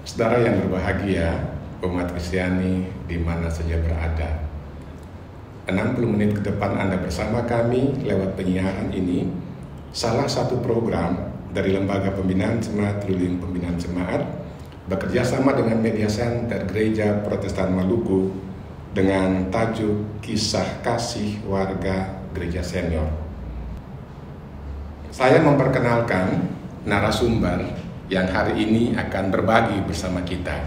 Saudara yang berbahagia, umat Kristiani di mana saja berada. 60 menit ke depan Anda bersama kami lewat penyiaran ini, salah satu program dari Lembaga Pembinaan Jemaat Ruling Pembinaan Jemaat bekerja sama dengan Media Center Gereja Protestan Maluku dengan tajuk Kisah Kasih Warga Gereja Senior. Saya memperkenalkan narasumber yang hari ini akan berbagi bersama kita,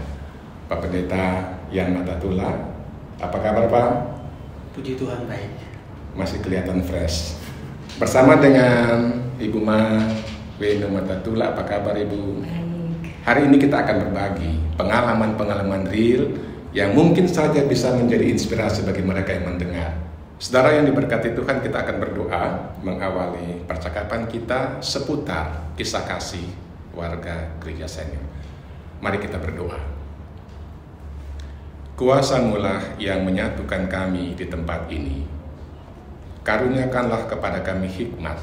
Pak Pendeta Yan Matatula. Apa kabar, Pak? Puji Tuhan, baik. Masih kelihatan fresh. Bersama dengan Ibu Ma Weno Matatula. Apa kabar, Ibu? Baik. Hari ini kita akan berbagi pengalaman-pengalaman real yang mungkin saja bisa menjadi inspirasi bagi mereka yang mendengar. Saudara yang diberkati Tuhan, kita akan berdoa mengawali percakapan kita seputar kisah kasih warga gereja senior. Mari kita berdoa. Kuasa-Mulah yang menyatukan kami di tempat ini. Karuniakanlah kepada kami hikmat.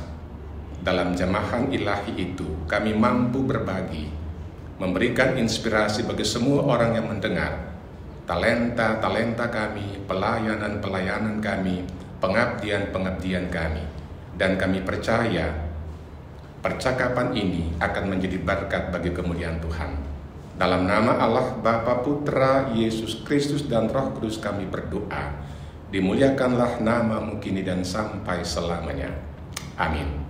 Dalam jamahan ilahi itu, kami mampu berbagi, memberikan inspirasi bagi semua orang yang mendengar. Talenta-talenta kami, pelayanan-pelayanan kami, pengabdian-pengabdian kami. Dan kami percaya percakapan ini akan menjadi berkat bagi kemuliaan Tuhan. Dalam nama Allah, Bapa, Putra, Yesus Kristus, dan Roh Kudus kami berdoa. Dimuliakanlah namamu kini dan sampai selamanya. Amin.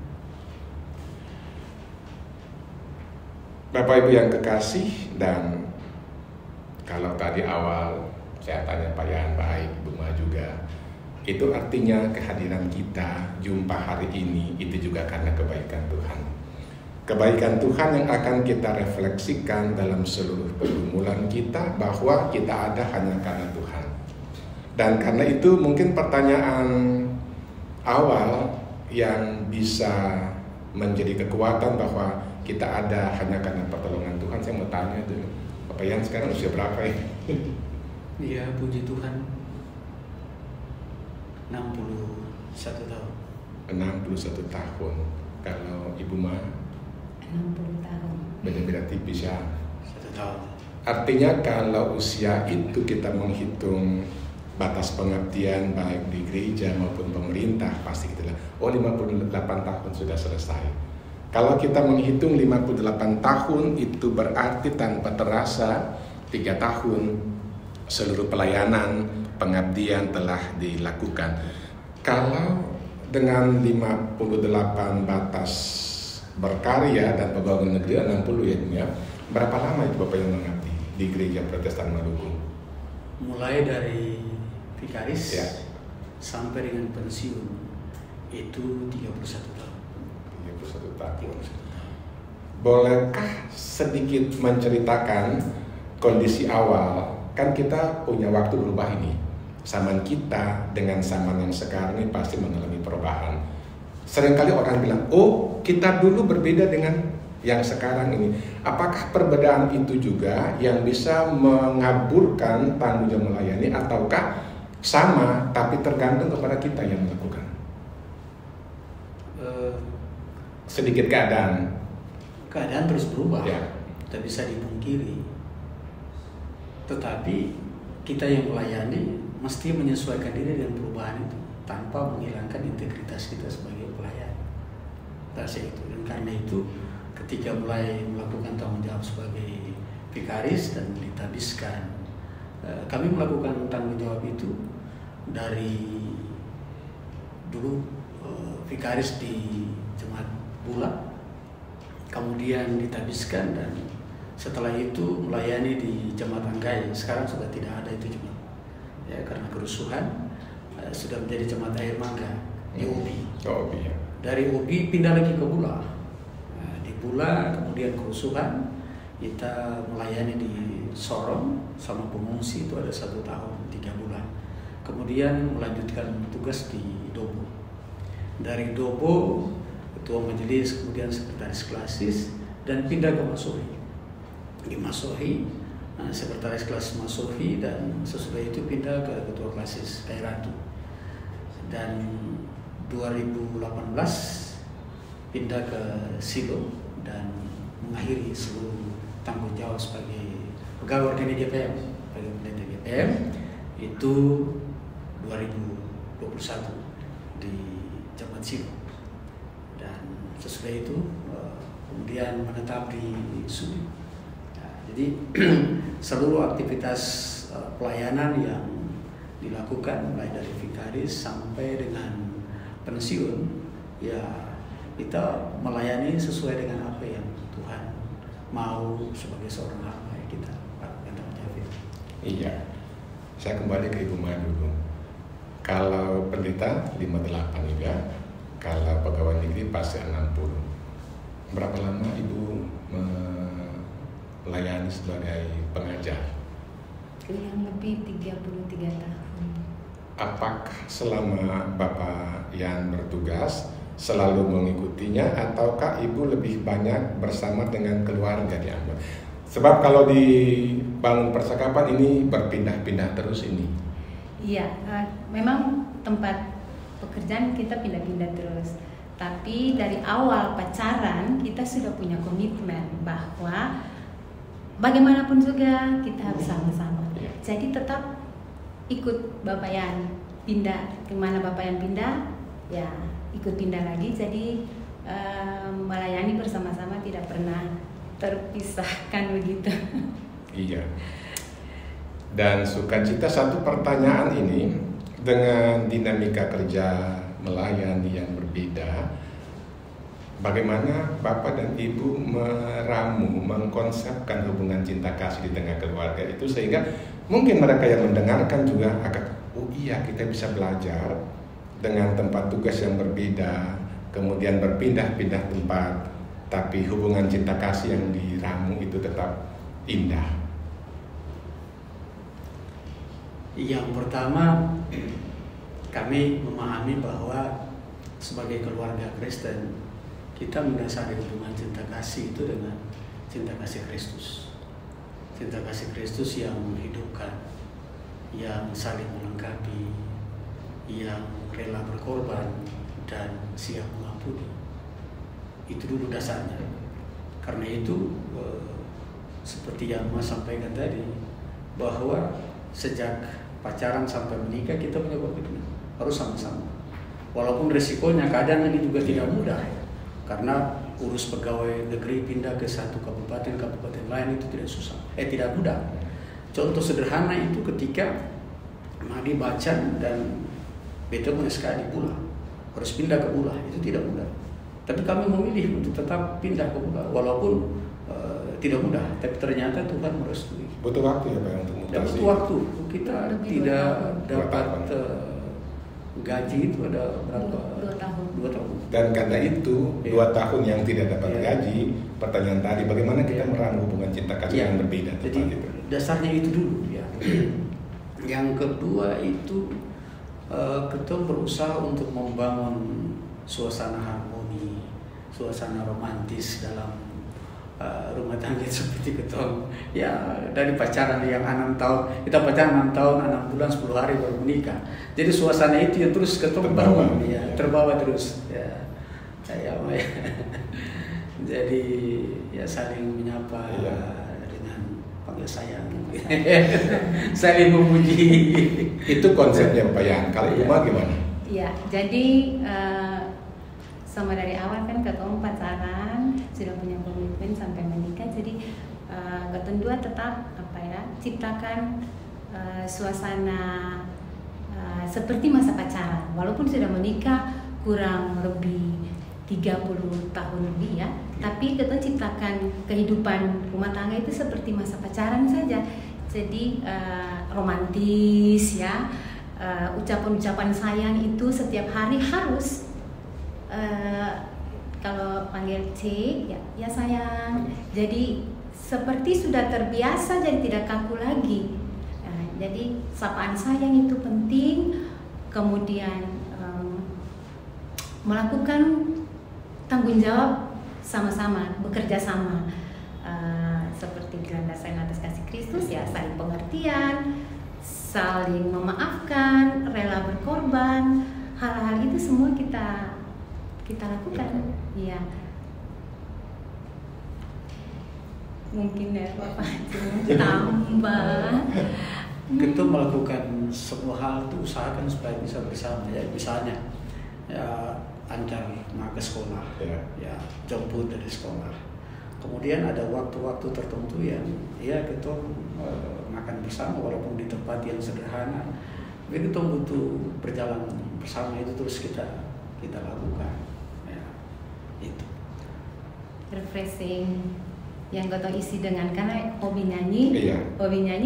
Bapak Ibu yang kekasih, dan kalau tadi awal saya tanya Pak Yan, baik, Bu Ma juga, itu artinya kehadiran kita jumpa hari ini itu juga karena kebaikan Tuhan. Kebaikan Tuhan yang akan kita refleksikan dalam seluruh pergumulan kita, bahwa kita ada hanya karena Tuhan. Dan karena itu mungkin pertanyaan awal yang bisa menjadi kekuatan bahwa kita ada hanya karena pertolongan Tuhan. Saya mau tanya dulu, Bapak Yan sekarang usia berapa ya? Iya, puji Tuhan. 61 tahun. 61 tahun. Kalau Ibu Ma 60 tahun. beda-beda tipis ya. 1 tahun. Artinya kalau usia itu kita menghitung batas pengabdian baik di gereja maupun pemerintah, pasti kita lihat, oh 58 tahun sudah selesai. Kalau kita menghitung 58 tahun itu berarti tanpa terasa 3 tahun seluruh pelayanan pengabdian telah dilakukan. Kalau dengan 58 batas berkarya dan pegawai negeri 60 ya, berapa lama itu Bapak yang mengabdi di gereja Protestan Maluku? Mulai dari vikaris Ya. sampai dengan pensiun itu 31 tahun. 31 tahun. Bolehkah sedikit menceritakan kondisi awal? Kan kita punya waktu berubah ini. Zaman kita dengan zaman yang sekarang ini pasti mengalami perubahan. Seringkali orang bilang, oh kita dulu berbeda dengan yang sekarang ini. Apakah perbedaan itu juga yang bisa mengaburkan tanggung jawab melayani, ataukah sama tapi tergantung kepada kita yang melakukan? Sedikit keadaan Terus berubah, ya. tak bisa dipungkiri. Tetapi kita yang melayani mesti menyesuaikan diri dengan perubahan itu tanpa menghilangkan integritas kita sebagai pelayan. Itu. Dan karena itu ketika mulai melakukan tanggung jawab sebagai vikaris dan ditabiskan, kami melakukan tanggung jawab itu dari dulu vikaris di Jemaat Bula, kemudian ditabiskan, dan setelah itu melayani di Jemaat Anggai. Sekarang sudah tidak ada itu jemaat, ya, karena kerusuhan. Sudah menjadi Jemaat Air Mangga di Ubi. Ya. Dari Ubi pindah lagi ke Bula. Di Bula kemudian kerusuhan, kita melayani di Sorong sama pengungsi itu ada 1 tahun 3 bulan. Kemudian melanjutkan tugas di Dobo. Dari Dobo ketua majelis, kemudian sekretaris klasis, dan pindah ke Masohi. Di Masohi sekretaris kelas Masohi, dan sesudah itu pindah ke ketua klasis Kairatu. Dan 2018 pindah ke Silo dan mengakhiri seluruh tanggung jawab sebagai pegawai organik GPM, pegawai pendeta GPM itu 2021 di Jemaat Silo, dan sesudah itu kemudian menetap di Sudi. Nah, jadi seluruh aktivitas pelayanan yang dilakukan mulai dari vikaris sampai dengan pensiun, ya kita melayani sesuai dengan apa yang Tuhan mau sebagai seorang hamba yang kita lakukan dalam Javid. Iya, saya kembali ke Ibu Maya dulu. Kalau pendeta 58 juga, kalau pegawai negeri pasti 60. Berapa lama Ibu melayani sebagai pengajar? Kurang lebih 33 tahun. Apakah selama Bapak yang bertugas selalu mengikutinya, ataukah Ibu lebih banyak bersama dengan keluarga di Ambon? Sebab kalau di Bangun Persakapan ini berpindah-pindah terus ini. Iya, memang tempat pekerjaan kita pindah-pindah terus. Tapi dari awal pacaran kita sudah punya komitmen bahwa bagaimanapun juga kita harus sama-sama. Jadi tetap ikut Bapak Yan pindah, kemana Bapak Yan pindah, ya ikut pindah lagi. Jadi melayani bersama-sama, tidak pernah terpisahkan begitu. Iya. Dan sukacita satu pertanyaan ini dengan dinamika kerja melayani yang berbeda, bagaimana Bapak dan Ibu meramu, mengkonsepkan hubungan cinta kasih di tengah keluarga itu sehingga mungkin mereka yang mendengarkan juga akan, oh iya kita bisa belajar dengan tempat tugas yang berbeda, kemudian berpindah-pindah tempat, tapi hubungan cinta kasih yang diramu itu tetap indah. Yang pertama, kami memahami bahwa sebagai keluarga Kristen, kita mendasari hubungan cinta kasih itu dengan cinta kasih Kristus. Cinta kasih Kristus yang menghidupkan, yang saling melengkapi, yang rela berkorban dan siap mengampuni. Itu dulu dasarnya. Karena itu seperti yang Mas sampaikan tadi, bahwa sejak pacaran sampai menikah kita punya komitmen harus sama-sama. Walaupun resikonya kadang ini juga tidak mudah, karena urus pegawai negeri pindah ke satu kabupaten lain itu tidak mudah. Contoh sederhana itu ketika Madi Bacan dan Beto SK di Pula harus pindah ke Pula, itu tidak mudah. Tapi kami memilih untuk tetap pindah ke Pula walaupun tidak mudah, tapi ternyata Tuhan merestui. Butuh waktu ya Pak untuk mutasi. Butuh waktu. Kita tidak dapat gaji itu ada berapa? 2 tahun. 2 tahun. Dan karena itu 2 tahun yang tidak dapat gaji, pertanyaan tadi bagaimana kita meramu hubungan cinta kasih yang berbeda. Jadi itu. dasarnya itu dulu ya. Yang kedua itu kita berusaha untuk membangun suasana harmoni, suasana romantis dalam rumah tangga seperti ketong ya, dari pacaran yang 6 tahun, kita pacaran 6 tahun 6 bulan 10 hari baru menikah. Jadi suasana itu yang terus ketong bangun ya, terbawa terus ya. Jadi ya saling menyapa dengan panggil sayang, saling memuji. Itu konsepnya Pak Yan. Kalau Ibu Mah gimana? Iya, jadi sama dari awal kan ketemu pacaran, sudah punya komitmen sampai menikah. Jadi ketemu dua tetap ciptakan suasana seperti masa pacaran. Walaupun sudah menikah kurang lebih 30 tahun lebih ya, tapi kita ciptakan kehidupan rumah tangga itu seperti masa pacaran saja. Jadi romantis ya, ucapan-ucapan sayang itu setiap hari harus. Kalau panggil C ya sayang, jadi seperti sudah terbiasa, jadi tidak kaku lagi. Jadi sapaan sayang itu penting. Kemudian melakukan tanggung jawab sama-sama, bekerja sama, seperti dilandaskan atas kasih Kristus ya, saling pengertian, saling memaafkan, rela berkorban. Hal-hal itu semua kita lakukan, ya. mungkin ya Bapak tambah. Kita melakukan sebuah hal itu usahakan supaya bisa bersama ya, misalnya ya antar ke sekolah, ya jemput dari sekolah. Kemudian ada waktu-waktu tertentu yang ya kita makan bersama walaupun di tempat yang sederhana. Jadi kita butuh berjalan bersama itu terus kita lakukan. Ya, itu. Refreshing yang gotong isi dengan karena hobi nyanyi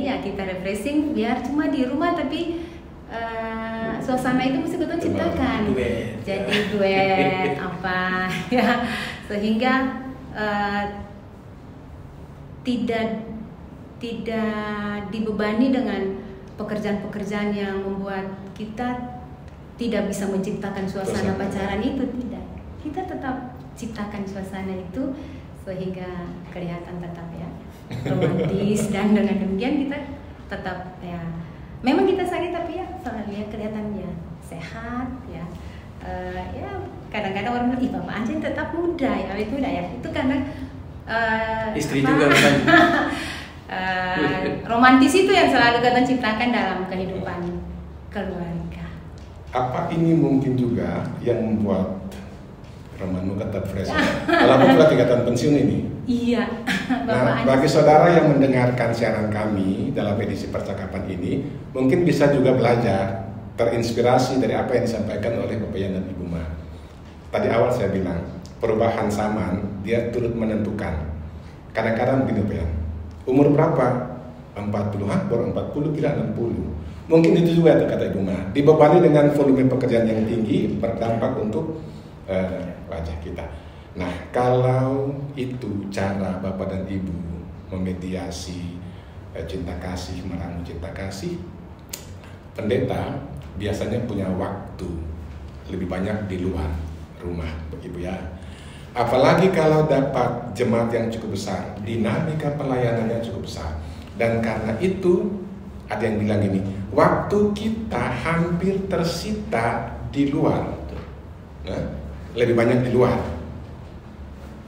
ya kita refreshing biar cuma di rumah tapi suasana itu mesti gotong ciptakan. Jadi duet apa ya sehingga tidak dibebani dengan pekerjaan-pekerjaan yang membuat kita tidak bisa menciptakan suasana pacaran itu, tidak. Kita tetap ciptakan suasana itu sehingga kelihatan tetap ya romantis dan dengan demikian kita tetap ya memang kita sakit tapi ya soalnya kelihatan ya sehat ya. Ya kadang-kadang orang bilang ih Bapak Anjing tetap muda ya itu muda ya itu karena istri juga kan. Romantis itu yang selalu kita ciptakan dalam kehidupan keluarga. Apa ini mungkin juga yang membuat Romano tetap fresh dalam beberapa tingkatan pensiun ini? Iya. Nah, bagi saudara yang mendengarkan siaran kami dalam edisi percakapan ini, mungkin bisa juga belajar, terinspirasi dari apa yang disampaikan oleh Bapak Yan dan Ibu Ma. Tadi awal saya bilang, perubahan zaman dia turut menentukan. Kadang-kadang begini Pak Yan, umur berapa? 40-an, baru 40, kira 60. Mungkin itu juga kata Ibu Ma, dibebani dengan volume pekerjaan yang tinggi, berdampak untuk wajah kita. Nah, kalau itu cara Bapak dan Ibu memediasi cinta kasih, meramu cinta kasih, pendeta biasanya punya waktu lebih banyak di luar rumah, Ibu ya. Apalagi kalau dapat jemaat yang cukup besar, dinamika pelayanannya cukup besar. Dan karena itu, ada yang bilang ini, waktu kita hampir tersita di luar. Nah, lebih banyak di luar.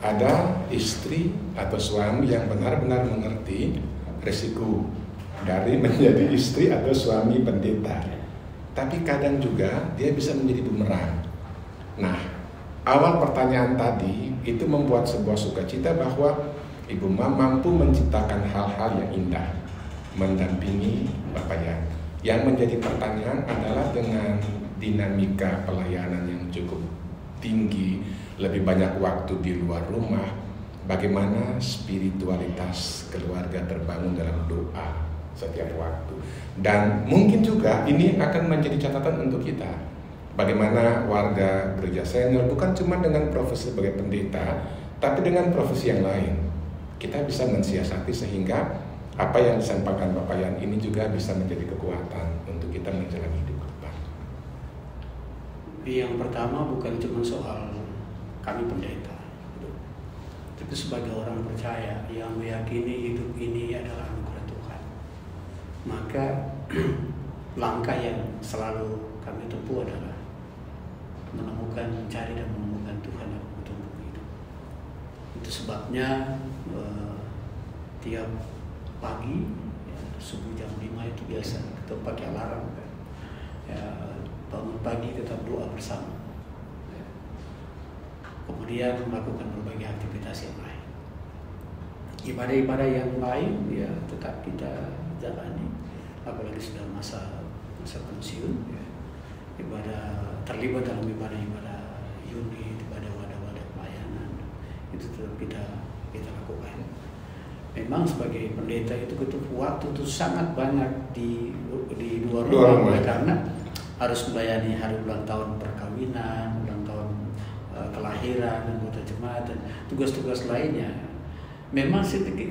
Ada istri atau suami yang benar-benar mengerti risiko dari menjadi istri atau suami pendeta. Tapi kadang juga dia bisa menjadi bumerang. Nah, awal pertanyaan tadi itu membuat sebuah sukacita bahwa Ibu Ma mampu menciptakan hal-hal yang indah, mendampingi Bapak Yan. Yang menjadi pertanyaan adalah dengan dinamika pelayanan yang cukup tinggi, lebih banyak waktu di luar rumah, bagaimana spiritualitas keluarga terbangun dalam doa setiap waktu. Dan mungkin juga ini akan menjadi catatan untuk kita, bagaimana warga gereja senior bukan cuma dengan profesi sebagai pendeta, tapi dengan profesi yang lain kita bisa mensiasati sehingga apa yang disampaikan Bapak Yan ini juga bisa menjadi kekuatan untuk kita menjalani hidup ke depan. Yang pertama bukan cuma soal kami pendeta, tapi sebagai orang percaya yang meyakini hidup ini adalah anugerah Tuhan, maka langkah yang selalu kami tempuh adalah mencari dan menemukan Tuhan yang betul-betul hidup. Itu sebabnya tiap pagi ya, subuh jam 5 itu biasa kita pakai alarm kan. Ya, bangun pagi tetap doa bersama ya. Kemudian melakukan berbagai aktivitas yang lain, ibadah-ibadah yang lain ya tetap kita jalani, apalagi sudah masa pensiun ya. Ibadah terlibat dalam ibadah-ibadah unit, ibadah wadah-wadah pelayanan itu tetap kita lakukan. Memang sebagai pendeta itu waktu itu sangat banyak di luar rumah karena harus melayani hari ulang tahun perkawinan, ulang tahun kelahiran, anggota jemaat dan tugas-tugas lainnya. Memang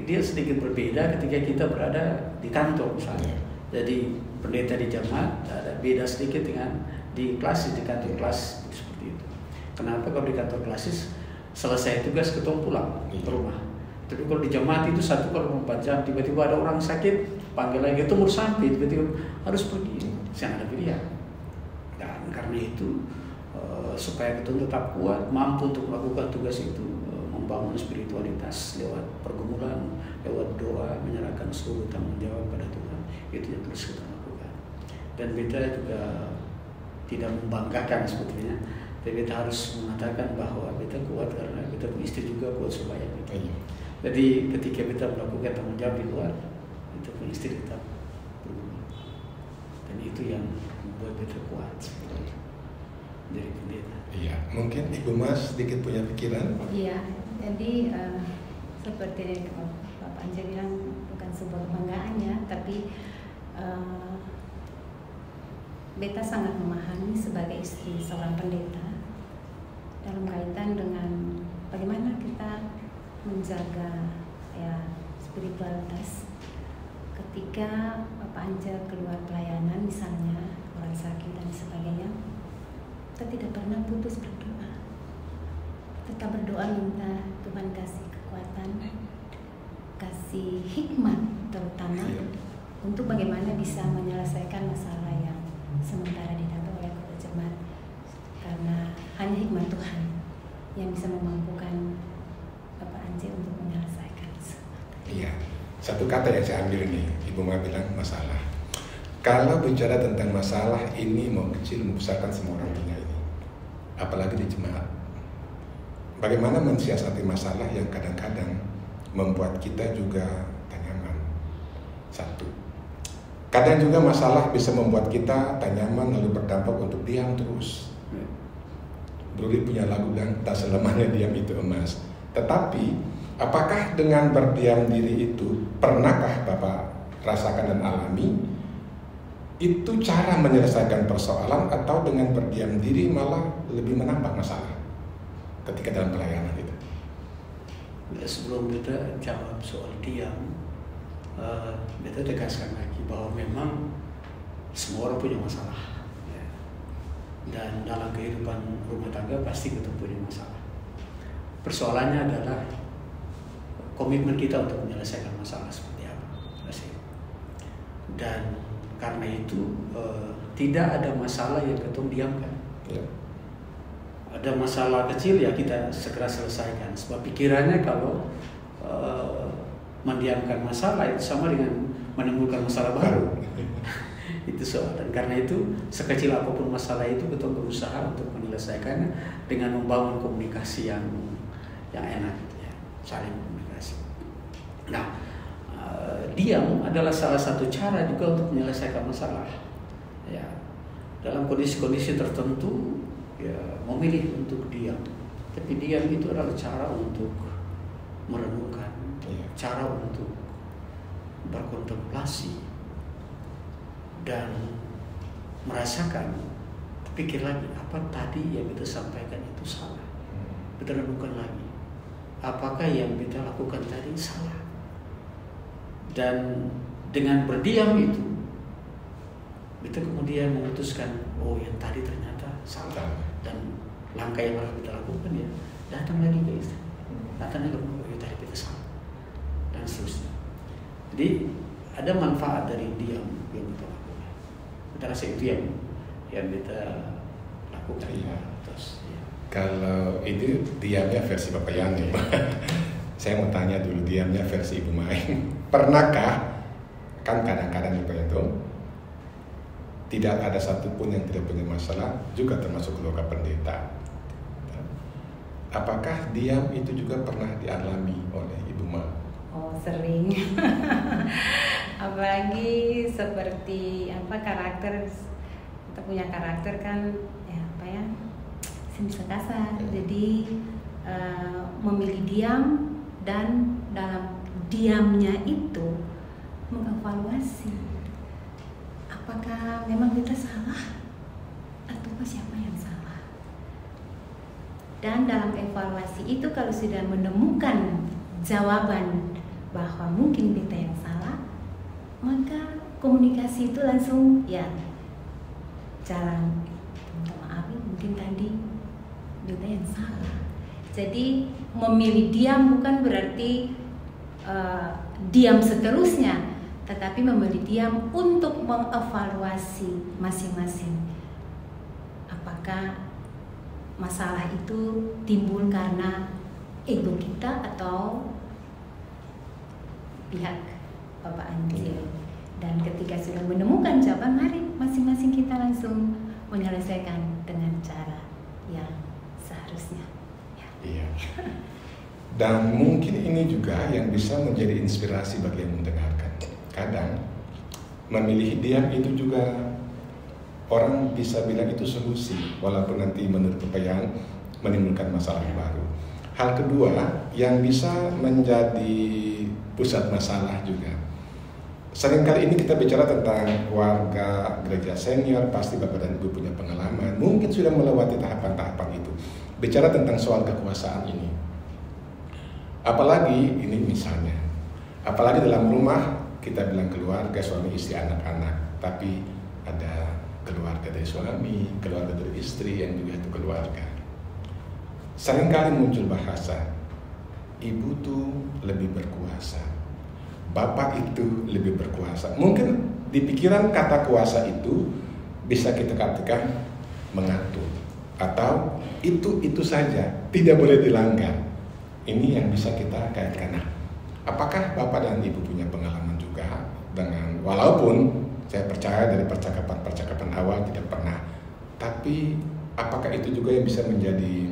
dia sedikit berbeda ketika kita berada di kantor misalnya. Jadi pendeta di jemaat ada beda sedikit dengan di klasis, di kantor klasis seperti itu. Kenapa kalau di kantor klasis selesai tugas ketemu pulang ke rumah. Tapi kalau di jemaat itu 1 kali 4 jam, tiba-tiba ada orang sakit, panggil lagi itu umur sampai, tiba-tiba harus pergi. Saya ada pilihan. Dan karena itu supaya kita tetap kuat, mampu untuk melakukan tugas itu, membangun spiritualitas lewat pergumulan, lewat doa, menyerahkan seluruh tanggung jawab pada Tuhan. Itu yang terus kita lakukan. Dan beta juga tidak membanggakan sebetulnya, tapi beta harus mengatakan bahwa beta kuat karena beta punya istri juga kuat supaya beta. Jadi ketika beta melakukan tanggung jawab di luar, beta punya istri tetap bergumul. Dan itu yang membuat beta kuat dari pendeta. Iya, mungkin Ibu Mas sedikit punya pikiran. Iya, jadi seperti Bapak Anja bilang, bukan sebuah kebanggaan ya, tapi beta sangat memahami sebagai istri seorang pendeta dalam kaitan dengan bagaimana kita menjaga ya spiritualitas ketika Bapak Anja keluar pelayanan, misalnya orang sakit dan sebagainya. Kita tidak pernah putus berdoa. Tetap berdoa minta Tuhan kasih kekuatan, kasih hikmat terutama untuk bagaimana bisa menyelesaikan masalah yang sementara didapat oleh Kota Cermat. Karena hanya hikmat Tuhan yang bisa memampukan Bapak Anje untuk menyelesaikan semua. Iya, satu kata yang saya ambil ini, Ibu Ma bilang masalah. Kalau bicara tentang masalah ini mau kecil mau besar kan semua orang punya ini. Apalagi di jemaat. Bagaimana mensiasati masalah yang kadang-kadang membuat kita juga tak nyaman. Satu. Kadang juga masalah bisa membuat kita tak nyaman lalu berdampak untuk diam terus. Bruli punya lagu bilang tak selamanya diam itu emas. Tetapi apakah dengan berdiam diri itu pernahkah Bapak rasakan dan alami? Itu cara menyelesaikan persoalan atau dengan berdiam diri malah lebih menambah masalah ketika dalam pelayanan itu? Ya, sebelum kita jawab soal diam, kita tegaskan lagi bahwa memang semua orang punya masalah, ya. Dan dalam kehidupan rumah tangga pasti kita punya masalah. Persoalannya adalah komitmen kita untuk menyelesaikan masalah seperti apa. Dan karena itu tidak ada masalah yang kita diamkan. Ya. Ada masalah kecil ya kita segera selesaikan. Sebab pikirannya kalau mendiamkan masalah itu sama dengan menimbulkan masalah baru. Itu soal. Dan karena itu sekecil apapun masalah itu kita berusaha untuk menyelesaikannya dengan membangun komunikasi yang enak, ya, saling komunikasi. Nah, diam adalah salah satu cara juga untuk menyelesaikan masalah. Ya, dalam kondisi-kondisi tertentu, ya memilih untuk diam. Tapi diam itu adalah cara untuk merenungkan, cara untuk berkontemplasi dan merasakan. Pikir lagi apa tadi yang kita sampaikan itu salah. Kita renungkan lagi. Apakah yang kita lakukan tadi salah? Dan dengan berdiam itu kita kemudian memutuskan, oh yang tadi ternyata salah, dan langkah yang harus kita lakukan ya datang lagi ke istri, datang lagi, oh yang tadi kita salah, dan seterusnya. Jadi ada manfaat dari diam yang kita lakukan. Kita rasa itu yang kita lakukan. Ya. Terus, ya. Kalau itu diamnya versi Bapak Yani, saya mau tanya dulu diamnya versi Ibu Mai. Pernahkah, kan kadang-kadang juga itu tidak ada satupun yang tidak punya masalah, juga termasuk keluarga pendeta. Apakah diam itu juga pernah dialami oleh Ibu Ma? Oh, sering. Apalagi seperti karakter, kita punya karakter kan ya bisa kasar. Jadi memilih diam dan dalam diamnya itu mengevaluasi apakah memang kita salah atau siapa yang salah. Dan dalam evaluasi itu kalau sudah menemukan jawaban bahwa mungkin kita yang salah, maka komunikasi itu langsung ya jalan. Minta maaf, mungkin tadi kita yang salah. Jadi memilih diam bukan berarti diam seterusnya, tetapi memilih diam untuk mengevaluasi masing-masing. Apakah masalah itu timbul karena ego kita atau pihak Bapak Anjil. Dan ketika sudah menemukan jawaban, mari masing-masing kita langsung menyelesaikan dengan cara yang seharusnya. Ya. Iya. Dan mungkin ini juga yang bisa menjadi inspirasi bagi yang mendengarkan. Kadang memilih diam itu juga orang bisa bilang itu solusi, walaupun nanti menurut kepayan menimbulkan masalah baru. Hal kedua yang bisa menjadi pusat masalah juga. Seringkali ini kita bicara tentang warga gereja senior, pasti Bapak dan Ibu punya pengalaman, mungkin sudah melewati tahapan-tahapan itu. Bicara tentang soal kekuasaan ini. Apalagi ini misalnya, apalagi dalam rumah kita bilang keluarga, suami, istri, anak-anak, tapi ada keluarga dari suami, keluarga dari istri yang juga itu keluarga. Seringkali muncul bahasa, ibu tuh lebih berkuasa, bapak itu lebih berkuasa. Mungkin di pikiran kata kuasa itu bisa kita katakan mengatur, atau itu saja, tidak boleh dilanggar. Ini yang bisa kita kaitkan. Nah, apakah bapak dan ibu punya pengalaman juga dengan, walaupun saya percaya dari percakapan-percakapan awal tidak pernah, tapi apakah itu juga yang bisa menjadi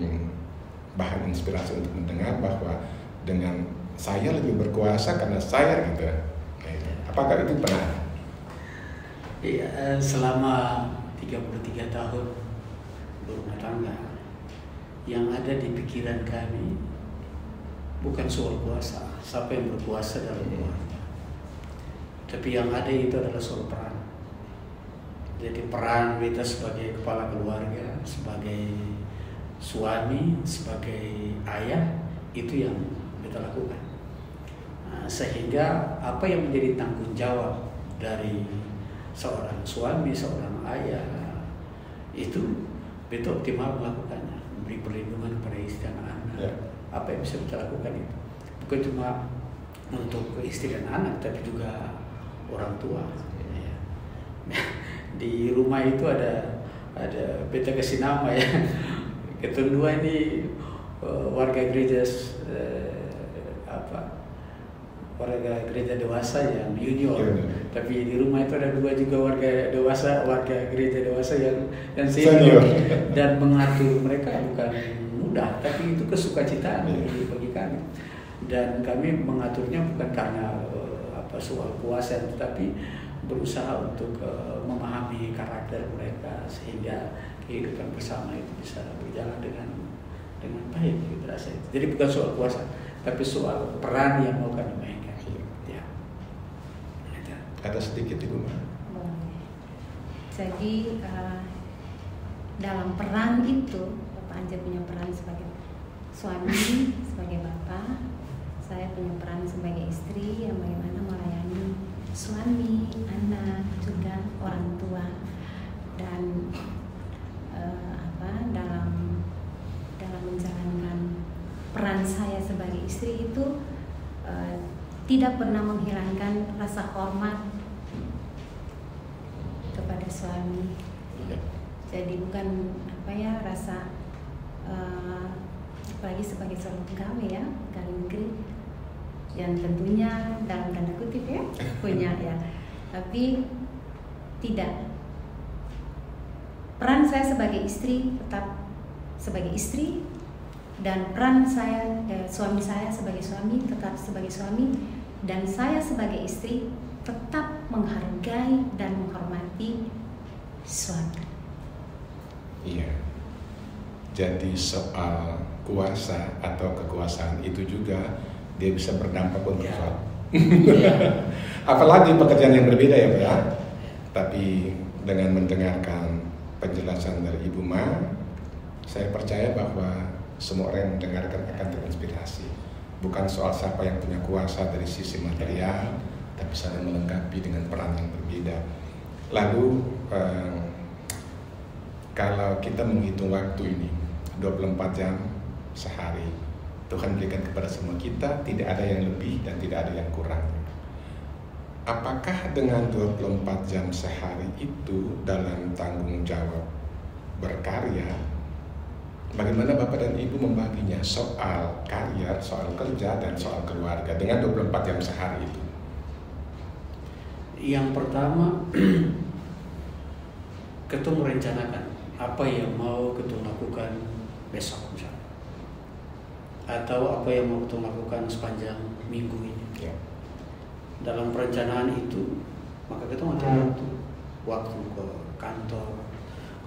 bahan inspirasi untuk mendengar bahwa dengan saya lebih berkuasa karena saya gitu. Apakah itu pernah? Iya, selama 33 tahun berumah tangga, yang ada di pikiran kami bukan soal kuasa, siapa yang berkuasa dalam keluarga, tapi yang ada itu adalah soal peran. Jadi peran kita sebagai kepala keluarga, sebagai suami, sebagai ayah, itu yang kita lakukan. Sehingga apa yang menjadi tanggung jawab dari seorang suami, seorang ayah, itu betul optimal melakukannya, memberi perlindungan kepada istri dan anak. Ya. Apa yang bisa kita lakukan itu bukan cuma untuk istri dan anak, tapi juga orang tua. Ya. Di rumah itu ada beta kasih nama ya. Ketua dua ini warga gereja warga gereja dewasa yang junior. Tapi di rumah itu ada dua juga warga gereja dewasa yang senior. Dan mengatur mereka bukan mudah, tapi itu kesukacitaan bagi kami. Dan kami mengaturnya bukan karena soal kuasa, tetapi berusaha untuk memahami karakter mereka sehingga kehidupan bersama itu bisa berjalan dengan baik gitu rasanya. Jadi bukan soal kuasa, tapi soal peran yang mau kami mainkan. Ya. Ada sedikit Ibu. Boleh. Jadi dalam peran itu Bapak Anjil punya peran sebagai suami, sebagai bapak. Saya punya peran sebagai istri yang bagaimana melayani suami, anak, juga orang tua. Dan dalam menjalankan peran saya sebagai istri itu tidak pernah menghilangkan rasa hormat kepada suami. Jadi bukan rasa apalagi sebagai seorang pegawai ya, pegawai negeri yang tentunya dalam tanda kutip ya punya ya, tapi tidak. Peran saya sebagai istri tetap sebagai istri, dan peran saya suami saya sebagai suami tetap sebagai suami, dan saya sebagai istri tetap menghargai dan menghormati suami. Iya. Jadi soal kuasa atau kekuasaan itu juga dia bisa berdampak untuk soal. Apalagi pekerjaan yang berbeda ya Pak ya. Tapi dengan mendengarkan penjelasan dari Ibu Ma, saya percaya bahwa semua orang yang mendengarkan akan terinspirasi. Bukan soal siapa yang punya kuasa dari sisi material, tapi saling melengkapi dengan peran yang berbeda. Lalu kalau kita menghitung waktu ini 24 jam sehari, Tuhan berikan kepada semua kita, tidak ada yang lebih dan tidak ada yang kurang. Apakah dengan 24 jam sehari itu dalam tanggung jawab berkarya, bagaimana Bapak dan Ibu membaginya soal karya, soal kerja, dan soal keluarga dengan 24 jam sehari itu? Yang pertama, kita merencanakan apa yang mau kita lakukan besok misalnya, atau apa yang mau kita lakukan sepanjang minggu ini. Ya. Dalam perencanaan itu, maka kita mengatur waktu ke kantor,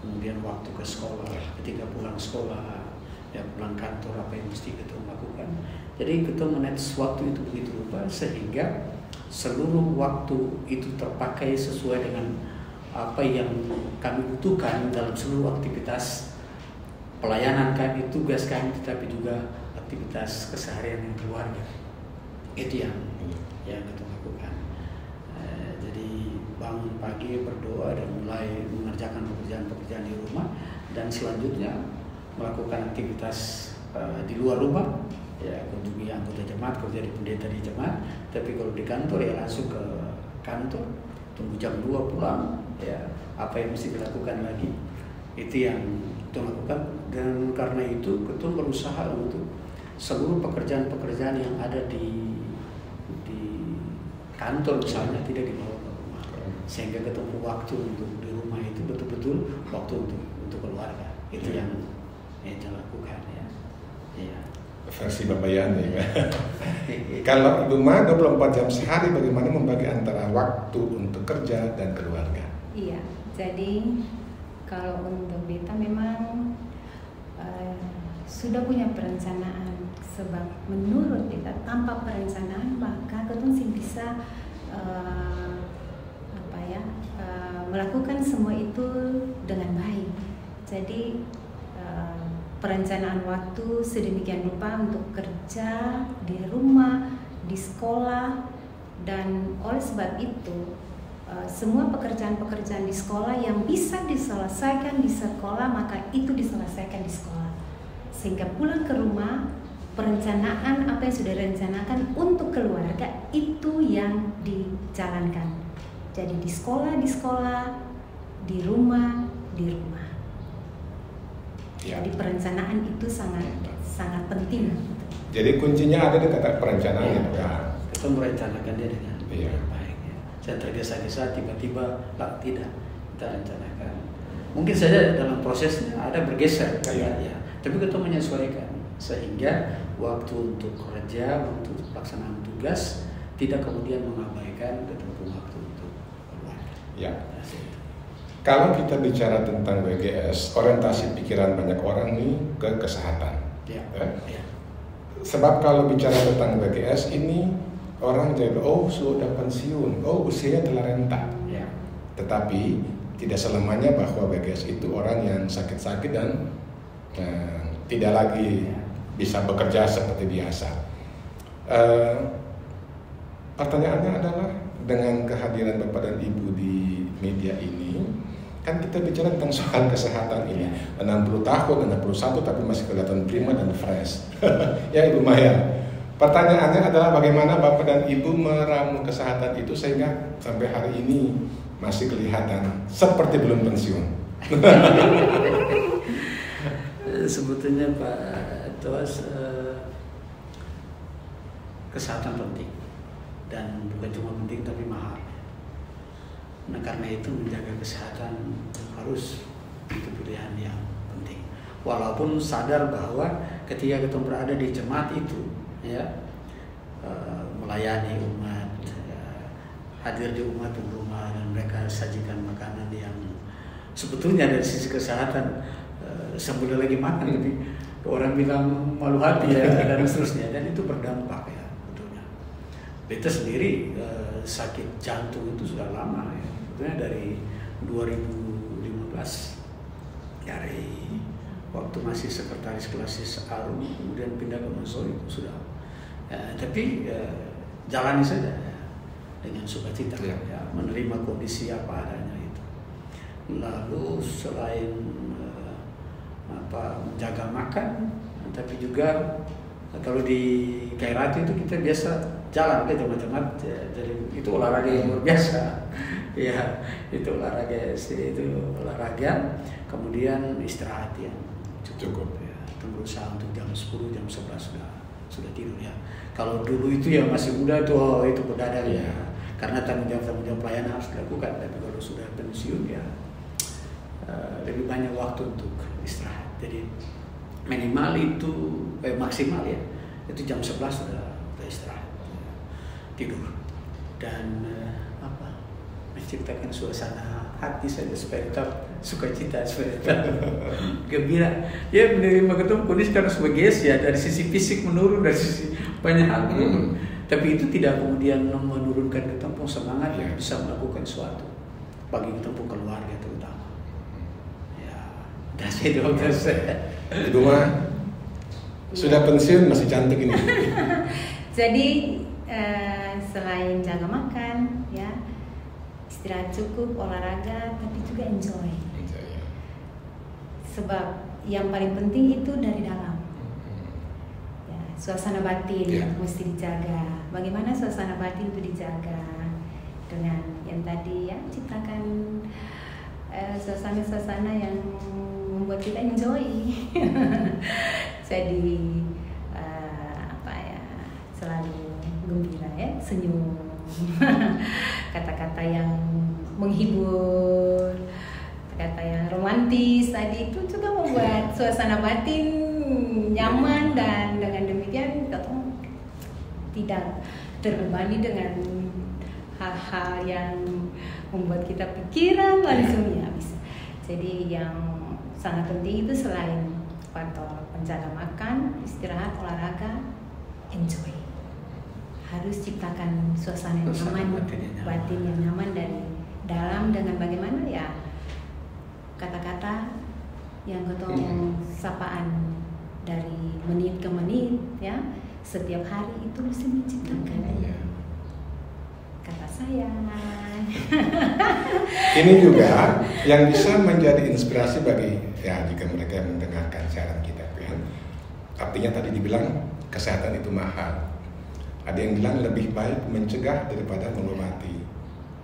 kemudian waktu ke sekolah, ketika pulang sekolah, ya pulang kantor, apa yang mesti kita lakukan. Jadi kita manage waktu itu begitu rupa sehingga seluruh waktu itu terpakai sesuai dengan apa yang kami butuhkan dalam seluruh aktivitas pelayanan kami, tugas kami, tetapi juga aktivitas keseharian yang keluarga. Itu yang kita lakukan. Jadi bangun pagi, berdoa, dan mulai mengerjakan pekerjaan-pekerjaan di rumah, dan selanjutnya melakukan aktivitas di luar rumah, ya kunjungi anggota jemaat, kerja di pendeta di jemaat. Tapi kalau di kantor ya langsung ke kantor, tunggu jam 2 pulang, ya apa yang mesti dilakukan lagi, itu yang kita lakukan. Dan karena itu kita berusaha untuk seluruh pekerjaan-pekerjaan yang ada di kantor misalnya tidak dibawa ke rumah, sehingga ketemu waktu untuk di rumah itu betul-betul waktu untuk keluarga. Itu yang kita lakukan ya. Versi Bapak Yani. Kalau Ibu Ma 24 jam sehari, bagaimana membagi antara waktu untuk kerja dan keluarga? Iya, jadi kalau untuk beta memang sudah punya perencanaan, sebab menurut beta tanpa perencanaan maka kita masih bisa melakukan semua itu dengan baik. Jadi perencanaan waktu sedemikian rupa untuk kerja, di rumah, di sekolah, dan oleh sebab itu semua pekerjaan-pekerjaan di sekolah yang bisa diselesaikan di sekolah maka itu diselesaikan di sekolah, sehingga pulang ke rumah perencanaan apa yang sudah direncanakan untuk keluarga itu yang dijalankan. Jadi di sekolah, di rumah. Ya. Jadi perencanaan itu sangat penting. Jadi kuncinya ada di kata perencanaan ya. Kita merencanakan dia dengan baik. Ya. Saya tergesa-gesa tiba-tiba tidak kita rencanakan. Mungkin saja dalam prosesnya ada bergeser ya. Tapi kita menyesuaikan sehingga waktu untuk kerja, waktu untuk pelaksanaan tugas tidak kemudian mengabaikan ketemu waktu untuk keluarga. Ya. Kalau kita bicara tentang WGS, orientasi pikiran banyak orang nih ke kesehatan. Ya. Sebab kalau bicara tentang WGS ini orang jadi sudah pensiun, usianya telah renta. Ya. Tetapi tidak selamanya bahwa WGS itu orang yang sakit-sakit dan tidak lagi bisa bekerja seperti biasa. Pertanyaannya adalah dengan kehadiran Bapak dan Ibu di media ini, kan kita bicara tentang soal kesehatan ini. 60 tahun, 61 tapi masih kelihatan prima dan fresh. Ya Ibu Maya. Pertanyaannya adalah bagaimana Bapak dan Ibu meramu kesehatan itu sehingga sampai hari ini masih kelihatan seperti belum pensiun. Sebetulnya Pak Tuas, kesehatan penting dan bukan cuma penting tapi mahal. Nah karena itu menjaga kesehatan harus itu pilihan yang penting. Walaupun sadar bahwa ketika kita berada di jemaat itu, ya melayani umat, hadir di umat dan rumah, dan mereka sajikan makanan yang sebetulnya dari sisi kesehatan sebelum lagi makan, tapi orang bilang malu hati ya dan seterusnya, dan itu berdampak ya betulnya. Beta sendiri sakit jantung itu sudah lama ya. Dari 2015, dari waktu masih sekretaris klasis Arum, kemudian pindah ke Mensoi itu sudah. Tapi jalani saja ya, dengan sukacita ya, menerima kondisi apa adanya itu. Lalu selain menjaga makan, tapi juga kalau di Kairati itu kita biasa jalan ke jemaat-jemaat, jadi itu olahraga yang luar biasa. Ya, itu olahraga, kemudian istirahat yang cukup ya. kita berusaha untuk jam 10, jam 11 sudah tidur ya. Kalau dulu itu ya masih muda tuh itu begadang ya. Karena tanggung jawab pelayanan harus dilakukan. Tapi kalau sudah pensiun ya lebih banyak waktu untuk istirahat. Jadi minimal itu maksimal ya itu jam 11 sudah istirahat, tidur dan menciptakan suasana hati saja supaya tetap sukacita, supaya tetap gembira. Ya menerima ketemu kondisi karena sebagai ya dari sisi fisik menurun, dari sisi banyak hal menurun. Tapi itu tidak kemudian menurunkan ketemu semangat yang bisa melakukan sesuatu bagi ketemu keluarga terutama. Ya, dasar dokter saya. Ibu mah sudah pensiun masih cantik ini. Jadi selain jaga makan, ya istirahat cukup, olahraga, tapi juga enjoy. Sebab yang paling penting itu dari dalam. Ya, suasana batin yang mesti dijaga. Bagaimana suasana batin itu dijaga dengan yang tadi ya ciptakan suasana-suasana yang membuat kita enjoy. Jadi selalu gembira ya, senyum, kata-kata yang menghibur, kata yang romantis tadi itu juga membuat suasana batin nyaman, dan dengan demikian kita tidak terbebani dengan hal-hal yang membuat kita pikiran langsung ya bisa. Jadi yang sangat penting itu selain faktor menjaga makan, istirahat, olahraga, enjoy. Harus ciptakan suasana yang nyaman, batin yang nyaman dari dalam dengan bagaimana ya kata-kata yang ketemu sapaan dari menit ke menit ya setiap hari itu mesti menciptakan kata sayang. Ini juga yang bisa menjadi inspirasi bagi ya jika mereka yang mendengarkan siaran kita ya. Artinya tadi dibilang kesehatan itu mahal. Ada yang bilang lebih baik mencegah daripada mengobati.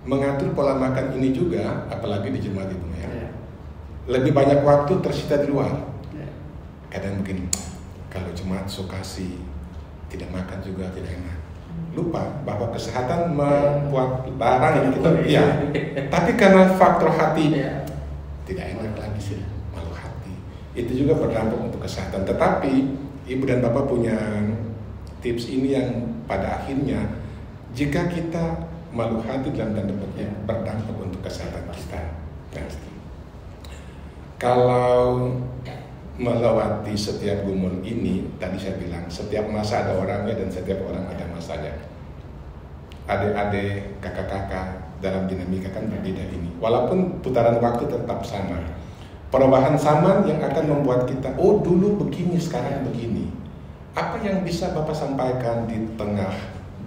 Mengatur pola makan ini juga, apalagi di jemaat Ibu ya. Lebih banyak waktu tersita di luar. Kadang mungkin kalau jemaat sukasi tidak makan juga tidak enak. Lupa bahwa kesehatan membuat barang yang kita ya. Tapi karena faktor hati tidak enak lagi sih, malu hati. Itu juga berdampak untuk kesehatan. Tetapi Ibu dan Bapak punya tips ini yang pada akhirnya jika kita malu hati dalam tanda petik berdampak untuk kesehatan kita. Kalau melewati setiap gumul ini, tadi saya bilang setiap masa ada orangnya dan setiap orang ada masanya. Adik-adik, kakak-kakak dalam dinamika kan berbeda ini. Walaupun putaran waktu tetap sama, perubahan zaman yang akan membuat kita, oh dulu begini, sekarang begini. Apa yang bisa Bapak sampaikan di tengah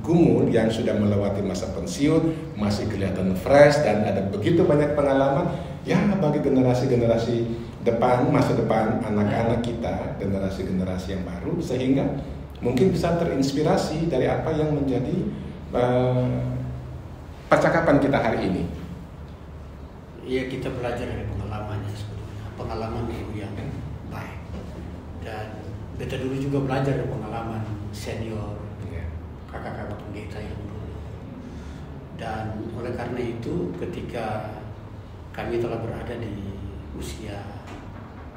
gumul yang sudah melewati masa pensiun, masih kelihatan fresh dan ada begitu banyak pengalaman ya bagi generasi-generasi depan, masa depan anak-anak kita, generasi-generasi yang baru, sehingga mungkin bisa terinspirasi dari apa yang menjadi percakapan kita hari ini. Iya, kita belajar dari pengalamannya sebetulnya, pengalaman ibu yang baik, dan kita dulu juga belajar dari pengalaman senior, kakak-kakak pendeta yang dulu. Dan oleh karena itu ketika kami telah berada di usia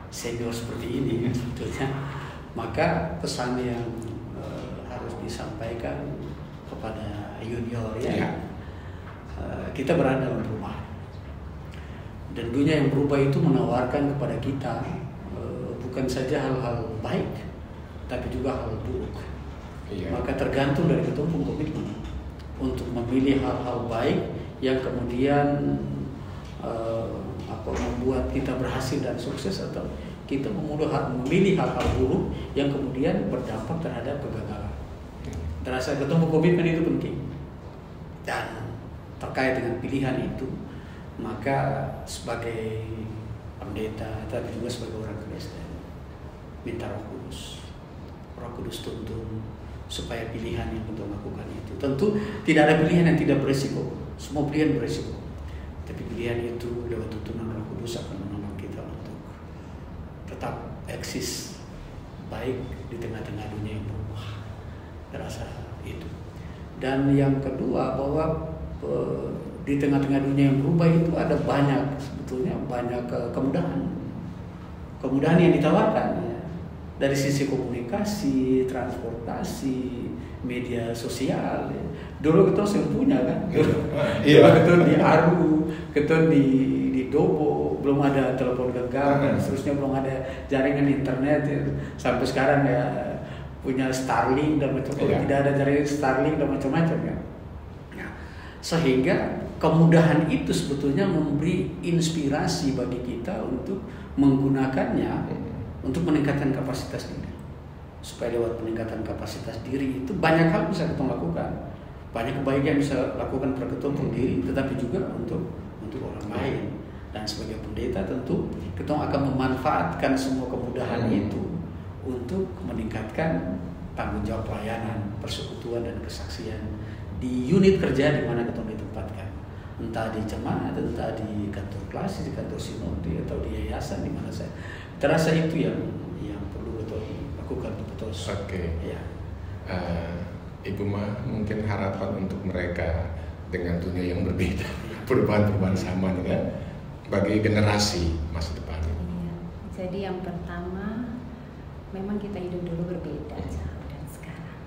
senior seperti ini sebetulnya, maka pesan yang harus disampaikan kepada junior kita berada dalam perubahan, dan dunia yang berubah itu menawarkan kepada kita bukan saja hal-hal baik tapi juga hal buruk. Maka tergantung dari ketemu komitmen untuk memilih hal-hal baik yang kemudian membuat kita berhasil dan sukses, atau kita memilih hal-hal buruk yang kemudian berdampak terhadap kegagalan. Terasa ketemu komitmen itu penting. Dan terkait dengan pilihan itu, maka sebagai pendeta tapi juga sebagai orang Kristen, minta Roh Kudus tuntun supaya pilihan yang untuk melakukan itu. Tentu tidak ada pilihan yang tidak berisiko, semua pilihan berisiko. Tapi pilihan itu lewat tuntunan Roh Kudus akan menolong kita untuk tetap eksis baik di tengah-tengah dunia yang berubah. Terasa itu. Dan yang kedua bahwa di tengah-tengah dunia yang berubah itu ada sebetulnya banyak kemudahan yang ditawarkan ya. Dari sisi komunikasi, transportasi, media sosial ya. Dulu kita sering punya kan, kita di Aru, kita di Dobo, belum ada telepon genggam, dan seterusnya belum ada jaringan internet ya. Sampai sekarang ya punya Starlink dan macam-macam, tidak ada jaringan Starlink dan macam-macam ya. Sehingga kemudahan itu sebetulnya memberi inspirasi bagi kita untuk menggunakannya untuk meningkatkan kapasitas diri. Supaya lewat peningkatan kapasitas diri itu banyak hal bisa kita lakukan. Banyak kebaikan bisa lakukan per kita untuk diri, tetapi juga untuk orang lain. Dan sebagai pendeta tentu kita akan memanfaatkan semua kemudahan itu untuk meningkatkan tanggung jawab pelayanan, persekutuan dan kesaksian di unit kerja di mana kita ditempatkan, entah di jemaat, entah di kantor klasik, di kantor sinode atau di yayasan di mana saya terasa itu yang perlu kita lakukan betul. Oke. Ya. Ibu Ma, mungkin harapan untuk mereka dengan dunia yang berbeda, perubahan-perubahan zaman ya, bagi generasi masa depan. Iya. Jadi yang pertama, memang kita hidup dulu berbeda jauh dan sekarang.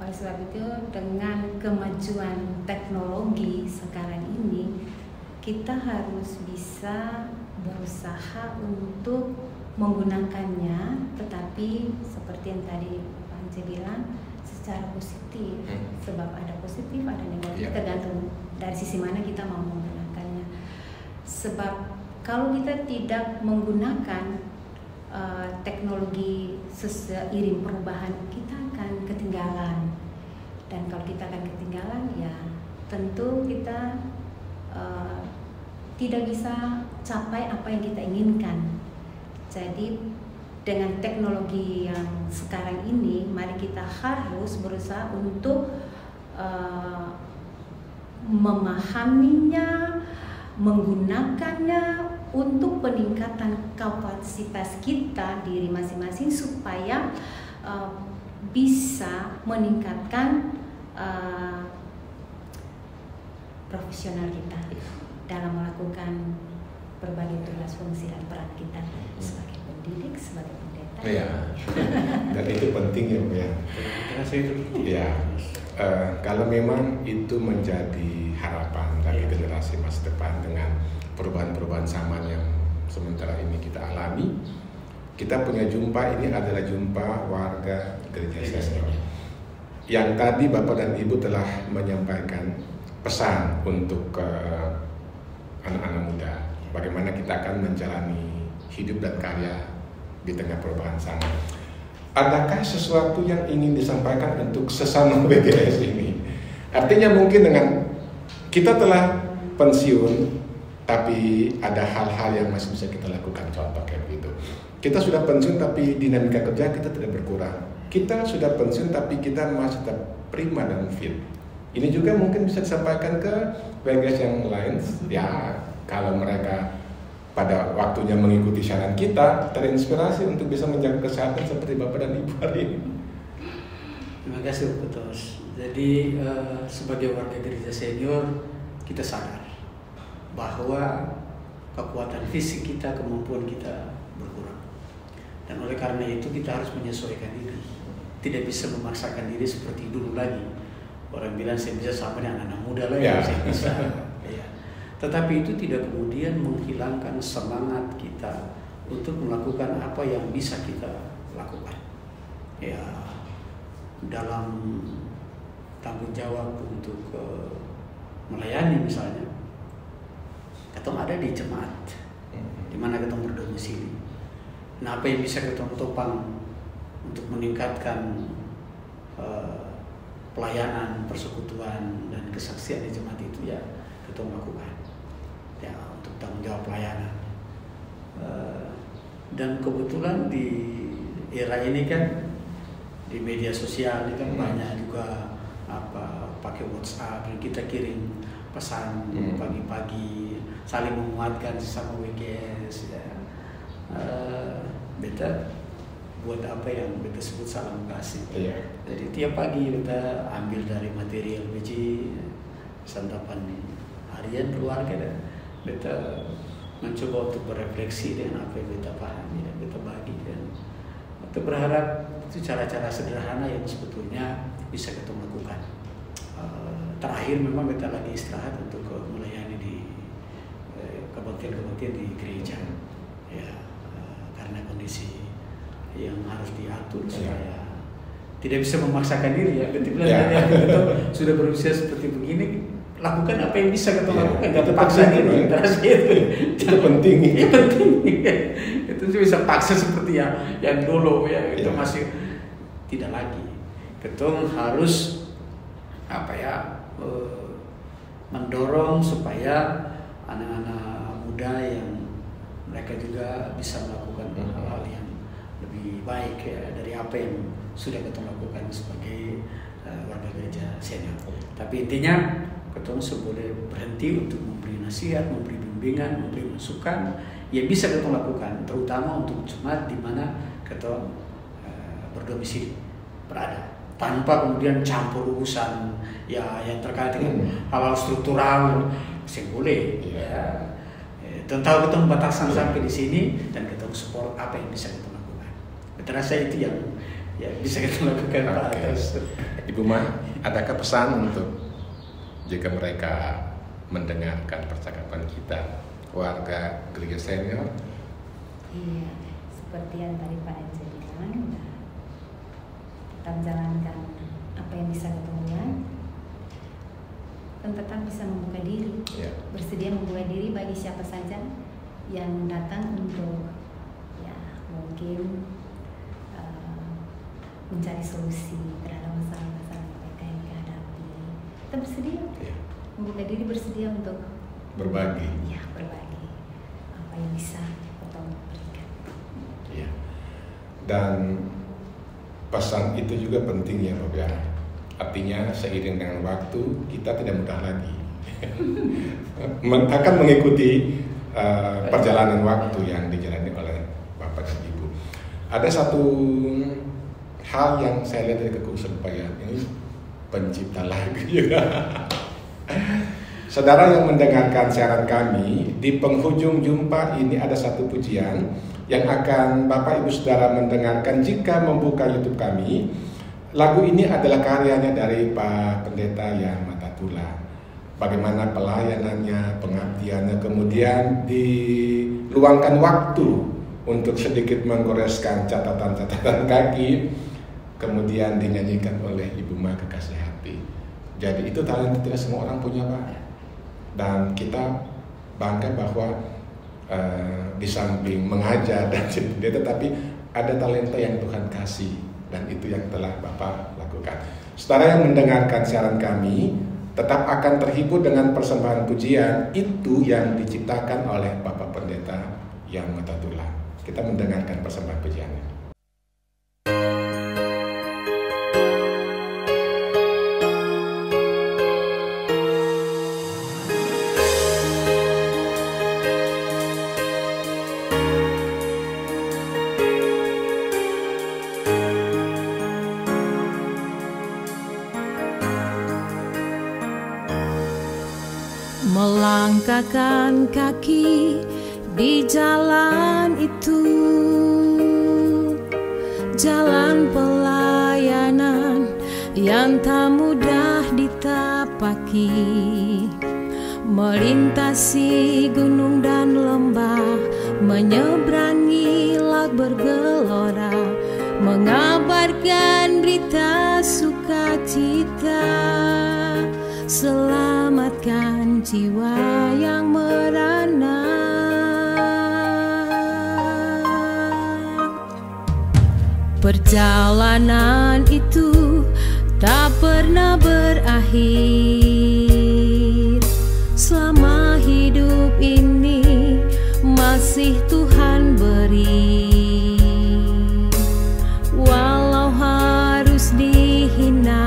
Oleh sebab itu, dengan kemajuan teknologi sekarang ini, kita harus bisa berusaha untuk menggunakannya, tetapi seperti yang tadi Pak Ance bilang, secara positif. Sebab ada positif, ada negatif, tergantung dari sisi mana kita mau menggunakannya. Sebab kalau kita tidak menggunakan teknologi seiring perubahan, kita akan ketinggalan. Dan kalau kita akan ketinggalan, ya tentu kita tidak bisa capai apa yang kita inginkan. Jadi dengan teknologi yang sekarang ini, mari kita harus berusaha untuk memahaminya, menggunakannya untuk peningkatan kapasitas kita diri masing-masing supaya bisa meningkatkan profesional kita dalam melakukan berbagai tugas, fungsi dan peran kita sebagai pendidik, sebagai pendeta. Iya. Dan itu penting ya, Bu ya. Ya. Kalau memang itu menjadi harapan dari generasi masa depan dengan perubahan-perubahan zaman yang sementara ini kita alami, kita punya jumpa ini adalah jumpa warga gereja senior. Yang tadi Bapak dan Ibu telah menyampaikan pesan untuk anak-anak muda, bagaimana kita akan menjalani hidup dan karya di tengah perubahan zaman. Adakah sesuatu yang ingin disampaikan untuk sesama BGS ini? Artinya mungkin dengan kita telah pensiun, tapi ada hal-hal yang masih bisa kita lakukan, contoh kayak begitu. Kita sudah pensiun tapi dinamika kerja kita tidak berkurang. Kita sudah pensiun tapi kita masih tetap prima dan fit. Ini juga mungkin bisa disampaikan ke BGS yang lain. Ya, kalau mereka pada waktunya mengikuti saran kita, terinspirasi untuk bisa menjaga kesehatan seperti Bapak dan Ibu hari ini. Terima kasih Pak Tos. Jadi sebagai warga gereja senior, kita sadar bahwa kekuatan fisik kita, kemampuan kita berkurang. Dan oleh karena itu kita harus menyesuaikan diri. Tidak bisa memaksakan diri seperti dulu lagi. Orang bilang saya bisa sama dengan anak muda lagi, saya bisa. Tetapi itu tidak kemudian menghilangkan semangat kita untuk melakukan apa yang bisa kita lakukan. Ya, dalam tanggung jawab untuk melayani misalnya, kita ada di jemaat, di mana kita berdomisili. Nah, apa yang bisa kita topang untuk meningkatkan pelayanan, persekutuan dan kesaksian di jemaat itu ya kita lakukan. Ya, untuk tanggung jawab pelayanan. Dan kebetulan di era ini kan di media sosial ini kan banyak juga pakai WhatsApp, kita kirim pesan pagi-pagi, saling menguatkan sesama WGS ya. Beta buat apa yang kita sebut salam kasih. Iya. Jadi tiap pagi kita ambil dari materi LPG, santapan harian keluarga, dan kita mencoba untuk berefleksi dengan apa yang kita pahami dan kita bagi, dan kita berharap itu cara-cara sederhana yang sebetulnya bisa kita lakukan. Terakhir memang kita lagi istirahat untuk melayani di kebaktian-kebaktian di gereja, ya, karena kondisi yang harus diatur supaya tidak bisa memaksakan diri, ya. Ketika kita sudah berusia seperti begini, lakukan apa yang bisa kita lakukan, jangan paksa diri. Itu penting. Itu penting. Itu bisa paksa seperti yang dulu, ya. Itu masih tidak lagi. Kita harus mendorong supaya anak-anak muda yang mereka juga bisa melakukan hal-hal yang lebih baik, ya, dari apa yang sudah kita lakukan sebagai warga gereja senior. Tapi intinya kita boleh berhenti untuk memberi nasihat, memberi bimbingan, memberi masukan yang bisa kita lakukan, terutama untuk jemaat di mana kita berdomisili berada, tanpa kemudian campur urusan yang terkait dengan hal-hal struktural. Yang boleh, ya. Tentu kita batasan sampai di sini, dan kita support apa yang bisa kita lakukan. Terasa itu yang bisa kita lakukan, Pak. Ibu Ma, adakah pesan untuk jika mereka mendengarkan percakapan kita, warga gereja senior? Iya, seperti yang tadi Pak Ence bilang, tetap jalankan apa yang bisa ketemu, dan tetap bisa membuka diri, bersedia membuka diri bagi siapa saja yang datang untuk, ya, mungkin mencari solusi terhadap masalah-masalah mereka yang dihadapi. Kita bersedia membuka diri, bersedia untuk berbagi. Ya, berbagi apa yang bisa kita berikan. Ya. Dan pesan itu juga penting, ya Bapak, ya. Artinya seiring dengan waktu kita tidak mudah lagi akan mengikuti perjalanan waktu yang dijalani oleh Bapak dan Ibu. Ada satu hal yang saya lihat dari kekhususan Payan ini, pencipta lagu juga. Saudara yang mendengarkan siaran kami, di penghujung jumpa ini ada satu pujian yang akan Bapak Ibu Saudara mendengarkan jika membuka YouTube kami. Lagu ini adalah karyanya dari Pak Pendeta Yan Matatula. Bagaimana pelayanannya, pengabdiannya, kemudian diluangkan waktu untuk sedikit menggoreskan catatan-catatan kaki, kemudian dinyanyikan oleh Ibu Ma Kekasih Hati. Jadi itu talenta tidak semua orang punya, Pak. Dan kita bangga bahwa di samping mengajar dan dia, tetapi ada talenta yang Tuhan kasih, dan itu yang telah Bapak lakukan. Saudara yang mendengarkan siaran kami tetap akan terhibur dengan persembahan pujian itu yang diciptakan oleh Bapak Pendeta Yan Matatula. Kita mendengarkan persembahan pujiannya. Melangkahkan kaki di jalan itu, jalan pelayanan yang tak mudah ditapaki, melintasi gunung dan lembah, menyeberangi laut bergelora, mengabarkan berita sukacita, selamatkan jiwa yang merana. Perjalanan itu tak pernah berakhir. Selama hidup ini masih Tuhan beri. Walau harus dihina,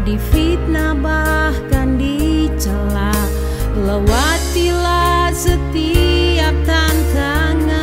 difitnah, bahkan dicela, lewatilah setiap tantangan.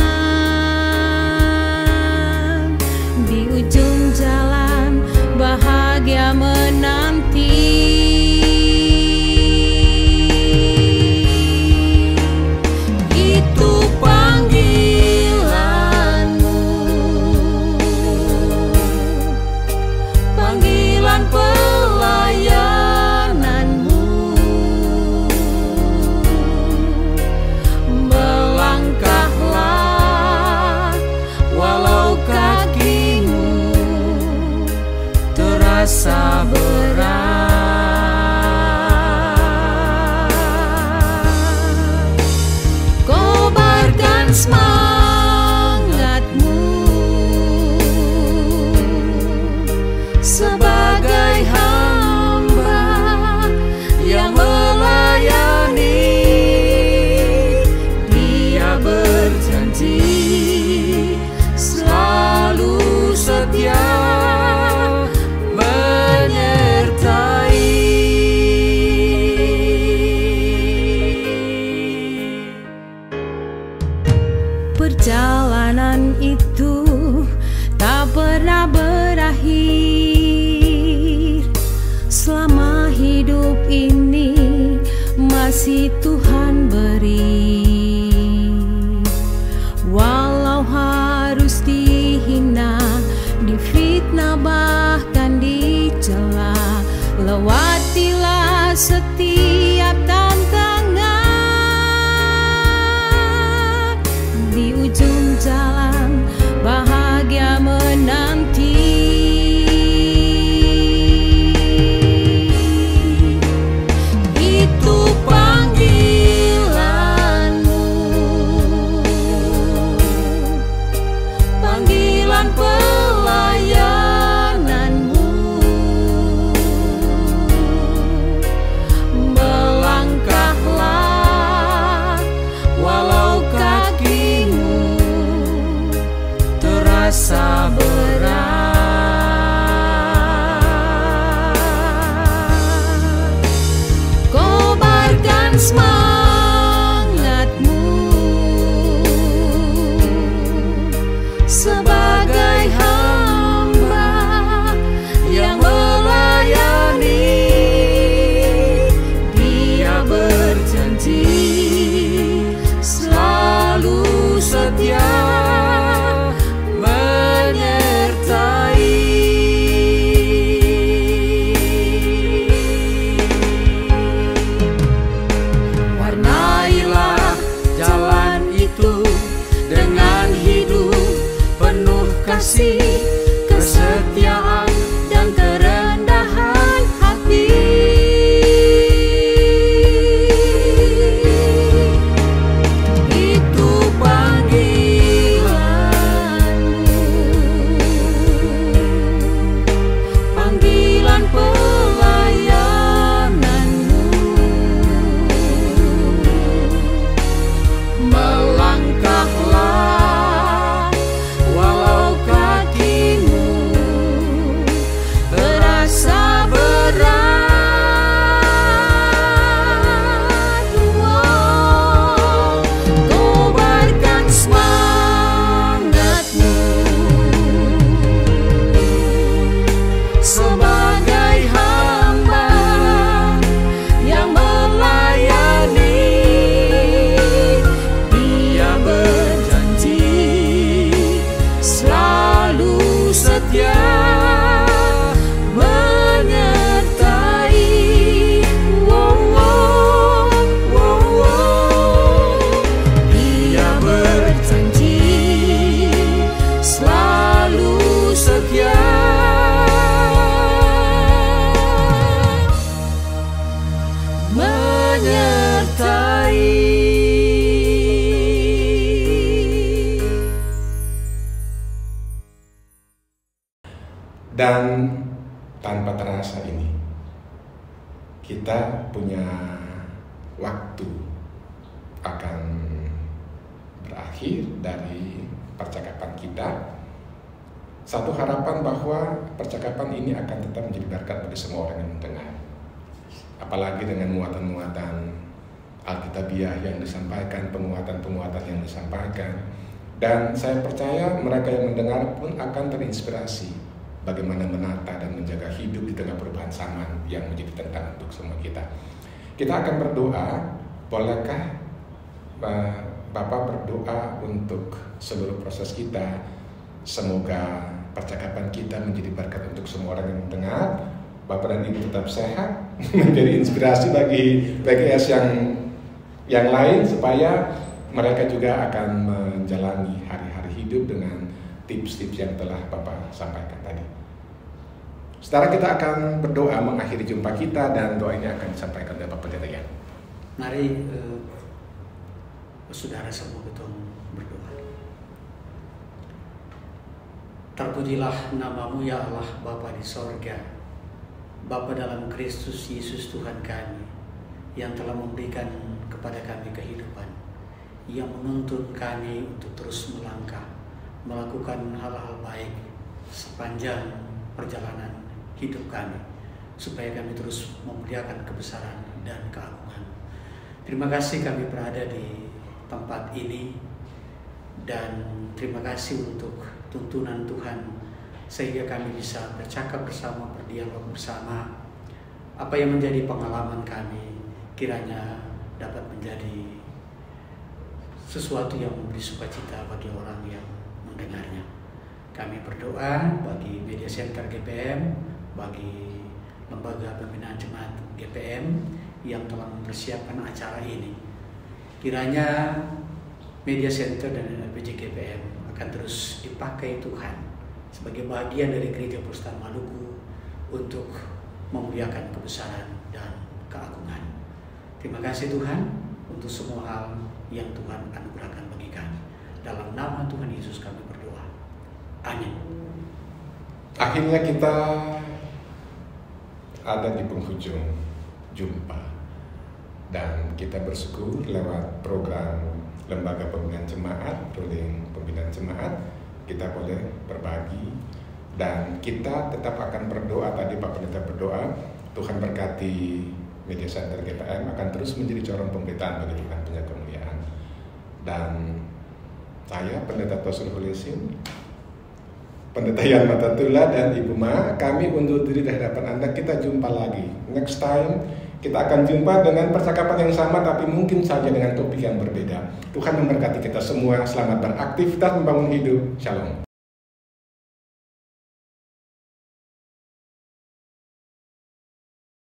perjalanan itu tak pernah berakhir. Selama hidup ini masih Tuhan beri. Walau harus dihina, difitnah bahkan dicela, lewatilah setiap tantangan. Di ujung jalan bahagia menanti. Itu panggilanmu, panggilan pelayananmu. Melangkahlah walau kakimu terasa berat. Kobarkan semangatmu sebagai hamba yang melayani. Dia berjanji selalu setia menyertai. Warnailah jalan itu dengan hidup penuh kasih, kesetiaan dan kerendahan hati. Itu panggilanmu, panggilan pelayananmu. Melangkahlah walau kakimu terasa berat. Kobarkan semangatmu sebagai hamba yang melayani. Dia berjanji selalu setia menyertai. Dia berjanji selalu setia menyertai. Dan tanpa terasa ini kita punya waktu akan berakhir dari percakapan kita. Satu harapan bahwa percakapan ini akan tetap menjadi berkat bagi semua orang yang mendengar. Apalagi dengan muatan-muatan Alkitabiah yang disampaikan, penguatan-penguatan yang disampaikan. Dan saya percaya mereka yang mendengar pun akan terinspirasi bagaimana menata dan menjaga hidup di tengah perubahan zaman yang menjadi tantangan untuk semua kita. Kita akan berdoa. Bolehkah Bapak berdoa untuk seluruh proses kita? Semoga percakapan kita menjadi berkat untuk semua orang yang mendengar. Bapak dan Ibu tetap sehat, menjadi inspirasi bagi PGS yang lain, supaya mereka juga akan menjalani hari-hari hidup dengan tips-tips yang telah Bapak sampaikan tadi. Saudara, kita akan berdoa mengakhiri jumpa kita, dan doa ini akan disampaikan oleh Bapak Pendeta Yan. Mari saudara semua kita berdoa. Terpujilah namamu ya Allah, Bapa di sorga, Bapa dalam Kristus Yesus Tuhan kami, yang telah memberikan kepada kami kehidupan, yang menuntun kami untuk terus melangkah, melakukan hal-hal baik sepanjang perjalanan hidup kami, supaya kami terus memuliakan kebesaran dan keagungan. Terima kasih kami berada di tempat ini dan terima kasih untuk tuntunan Tuhan sehingga kami bisa bercakap bersama, berdialog bersama. Apa yang menjadi pengalaman kami kiranya dapat menjadi sesuatu yang memberi sukacita bagi orang yang mendengarnya. Kami berdoa bagi Media Center GPM, bagi Lembaga Pembinaan Jemaat GPM yang telah mempersiapkan acara ini. Kiranya Media Center dan LPJ GPM akan terus dipakai Tuhan sebagai bagian dari Gereja Protestan Maluku untuk memuliakan kebesaran dan keagungan. Terima kasih Tuhan untuk semua hal yang Tuhan anugerahkan bagi kami. Dalam nama Tuhan Yesus kami berdoa. Amin. Akhirnya kita ada di penghujung jumpa, dan kita bersyukur lewat program Lembaga Pembinaan Jemaat, Ruling Pembinaan Jemaat, kita boleh berbagi. Dan kita tetap akan berdoa, tadi Pak Pendeta berdoa, Tuhan berkati Media Center GPM akan terus menjadi corong pemberitaan bagi Tuhan punya kemuliaan. Dan saya, Pendeta Tosul Hulisin, Pendeta Yan Matatula, dan Ibu Ma, kami undur diri di hadapan Anda. Kita jumpa lagi. Next time, kita akan jumpa dengan percakapan yang sama, tapi mungkin saja dengan topik yang berbeda. Tuhan memberkati kita semua. Selamat beraktivitas membangun hidup. Shalom.